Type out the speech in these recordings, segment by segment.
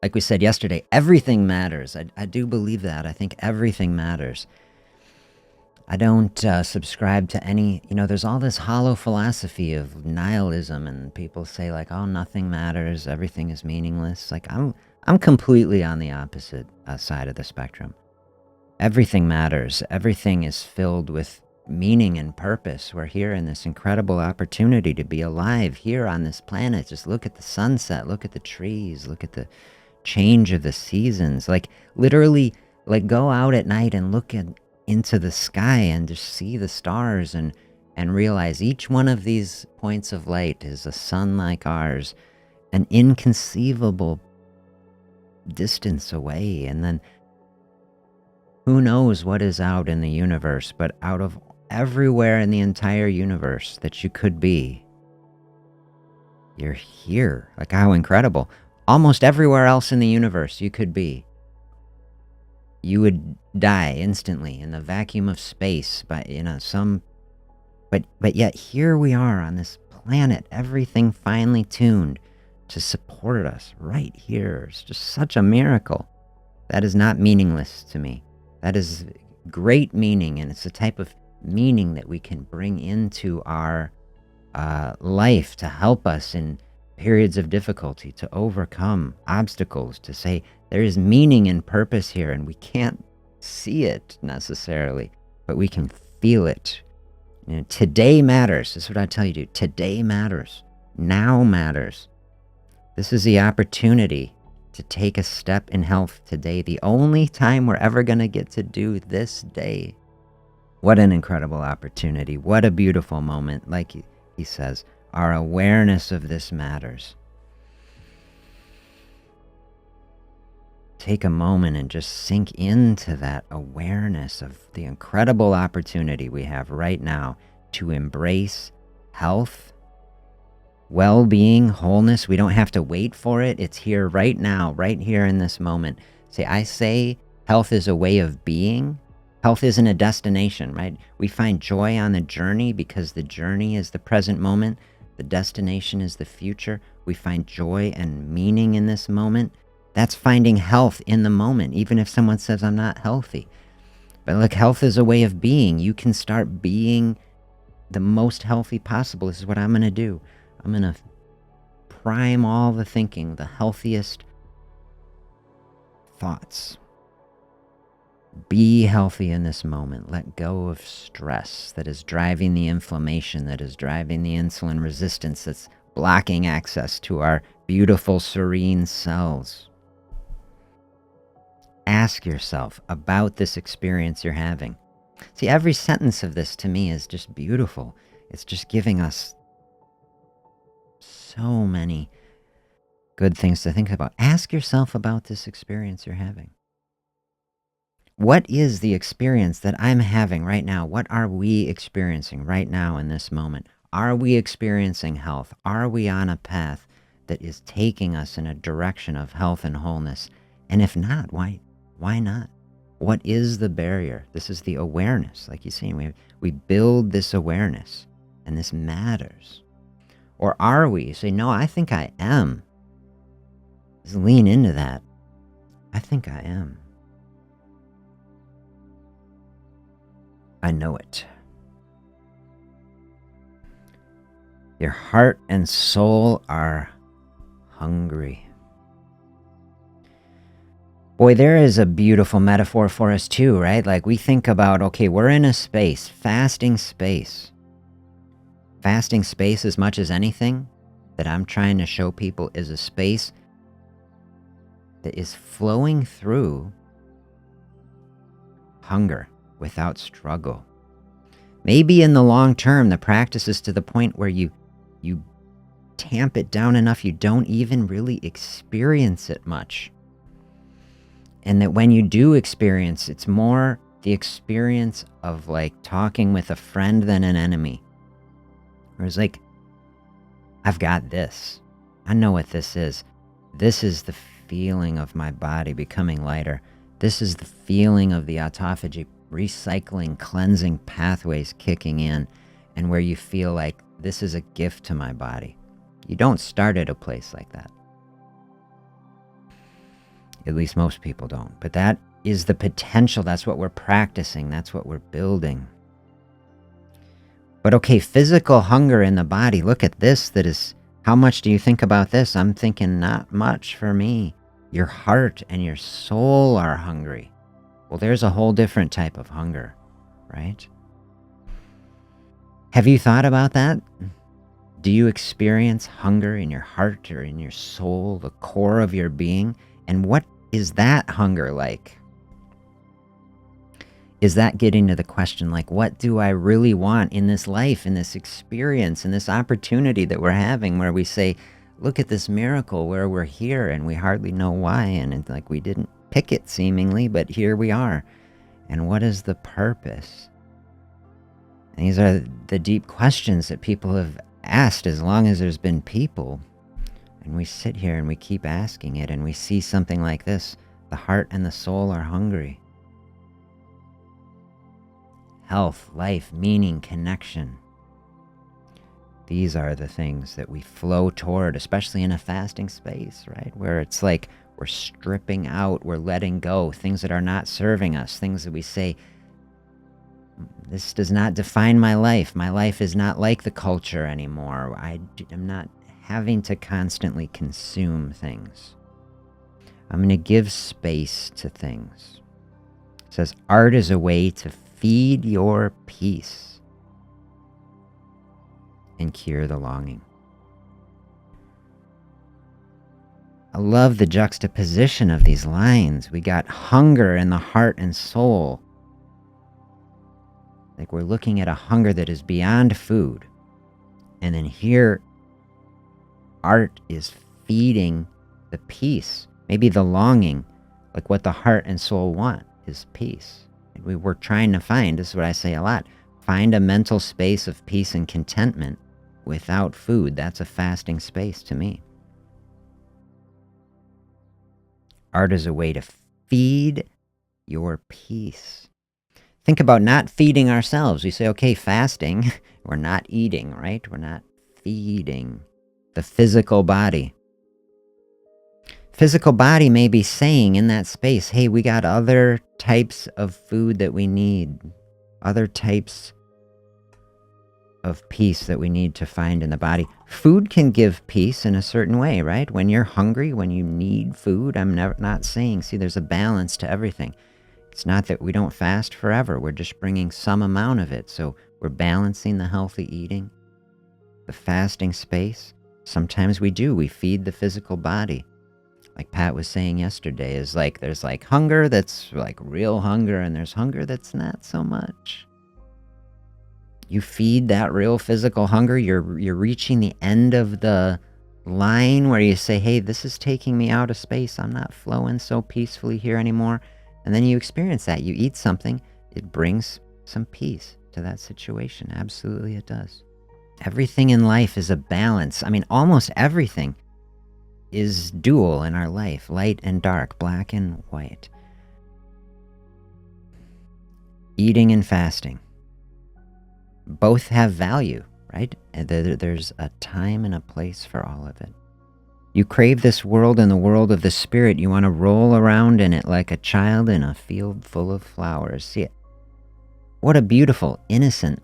like we said yesterday, everything matters. I do believe that. I think everything matters. I don't subscribe to any, there's all this hollow philosophy of nihilism, and people say like, oh, nothing matters, everything is meaningless. Like, I'm completely on the opposite side of the spectrum. Everything matters. Everything is filled with meaning and purpose. We're here in this incredible opportunity to be alive here on this planet. Just look at the sunset, look at the trees, look at the change of the seasons. Like, literally, like, go out at night and look into the sky and just see the stars, and realize each one of these points of light is a sun like ours, an inconceivable distance away. And then who knows what is out in the universe, but out of everywhere in the entire universe that you could be, you're here. Like, how incredible. Almost everywhere else in the universe you could be, you would die instantly in the vacuum of space, but but yet here we are on this planet, everything finely tuned to support us right here. It's just such a miracle. That is not meaningless to me. That is great meaning, and it's the type of meaning that we can bring into our life to help us in periods of difficulty, to overcome obstacles, to say there is meaning and purpose here, and we can't see it necessarily, but we can feel it. Today matters. This is what I tell you, dude. Today matters. Now matters. This is the opportunity to take a step in health today. The only time we're ever going to get to do this day. What an incredible opportunity. What a beautiful moment. Like he says, our awareness of this matters. Take a moment and just sink into that awareness of the incredible opportunity we have right now to embrace health, well-being, wholeness. We don't have to wait for it. It's here right now, right here in this moment. I say health is a way of being. Health isn't a destination, right? We find joy on the journey because the journey is the present moment. The destination is the future. We find joy and meaning in this moment. That's finding health in the moment, even if someone says, I'm not healthy. But look, health is a way of being. You can start being the most healthy possible. This is what I'm going to do. I'm going to prime all the thinking, the healthiest thoughts. Be healthy in this moment. Let go of stress that is driving the inflammation, that is driving the insulin resistance, that's blocking access to our beautiful, serene cells. Ask yourself about this experience you're having. See, every sentence of this to me is just beautiful. It's just giving us so many good things to think about. Ask yourself about this experience you're having. What is the experience that I'm having right now? What are we experiencing right now in this moment? Are we experiencing health? Are we on a path that is taking us in a direction of health and wholeness? And if not, why not? What is the barrier? This is the awareness. Like you're saying, we build this awareness, and this matters. Or are we? You say, no, I think I am. Just lean into that. I think I am. I know it. Your heart and soul are hungry. Boy, there is a beautiful metaphor for us too, right? Like we think about, okay, we're in a space, fasting space. Fasting space, as much as anything that I'm trying to show people, is a space that is flowing through hunger without struggle. Maybe in the long term, the practice is to the point where you tamp it down enough you don't even really experience it much. And that when you do experience, it's more the experience of like talking with a friend than an enemy. Where it's like, I've got this. I know what this is. This is the feeling of my body becoming lighter. This is the feeling of the autophagy recycling, cleansing pathways kicking in, and where you feel like this is a gift to my body. You don't start at a place like that. At least most people don't. But that is the potential. That's what we're practicing. That's what we're building. But okay, physical hunger in the body. Look at this. That is, how much do you think about this? I'm thinking not much for me. Your heart and your soul are hungry. Well, there's a whole different type of hunger, right? Have you thought about that? Do you experience hunger in your heart or in your soul, the core of your being? And what is that hunger like? Is that getting to the question, like, what do I really want in this life, in this experience, in this opportunity that we're having, where we say, look at this miracle where we're here and we hardly know why, and it's like we didn't pick it seemingly, but here we are. And what is the purpose? And these are the deep questions that people have asked as long as there's been people. And we sit here and we keep asking it, and we see something like this. The heart and the soul are hungry. Health, life, meaning, connection. These are the things that we flow toward, especially in a fasting space, right? Where it's like we're stripping out, we're letting go, things that are not serving us, things that we say, this does not define my life. My life is not like the culture anymore. I'm not having to constantly consume things. I'm going to give space to things. It says, art is a way to feed your peace and cure the longing. I love the juxtaposition of these lines. We got hunger in the heart and soul. Like we're looking at a hunger that is beyond food. And then here, art is feeding the peace, maybe the longing, like what the heart and soul want is peace. And we're trying to find, this is what I say a lot, find a mental space of peace and contentment without food. That's a fasting space to me. Art is a way to feed your peace. Think about not feeding ourselves. We say, okay, fasting, we're not eating, right? We're not feeding the physical body. Physical body may be saying in that space, hey, we got other types of food that we need, other types of peace that we need to find in the body. Food can give peace in a certain way, right? When you're hungry, when you need food, I'm not saying, see, there's a balance to everything. It's not that we don't fast forever. We're just bringing some amount of it. So we're balancing the healthy eating, the fasting space. Sometimes we do. We feed the physical body. Like Pat was saying yesterday, is like there's like hunger that's like real hunger, and there's hunger that's not so much. You feed that real physical hunger, you're reaching the end of the line where you say, hey, this is taking me out of space. I'm not flowing so peacefully here anymore. And then you experience that. You eat something, it brings some peace to that situation. Absolutely it does. Everything in life is a balance. I mean, almost everything is dual in our life, light and dark, black and white. Eating and fasting. Both have value, right? There's a time and a place for all of it. You crave this world and the world of the spirit. You want to roll around in it like a child in a field full of flowers. See it? What a beautiful, innocent,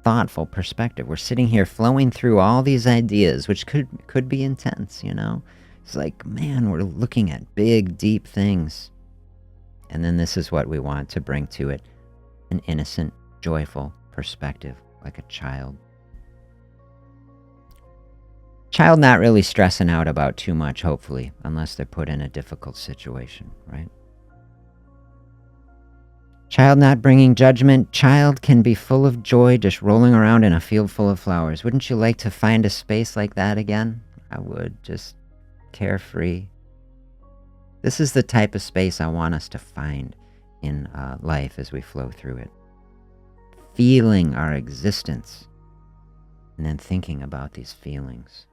thoughtful perspective. We're sitting here flowing through all these ideas, which could be intense, you know? It's like, man, we're looking at big, deep things. And then this is what we want to bring to it. An innocent, joyful perspective, like a child. Child not really stressing out about too much, hopefully, unless they're put in a difficult situation, right? Child not bringing judgment. Child can be full of joy, just rolling around in a field full of flowers. Wouldn't you like to find a space like that again? I would, just carefree. This is the type of space I want us to find in life as we flow through it. Feeling our existence and then thinking about these feelings.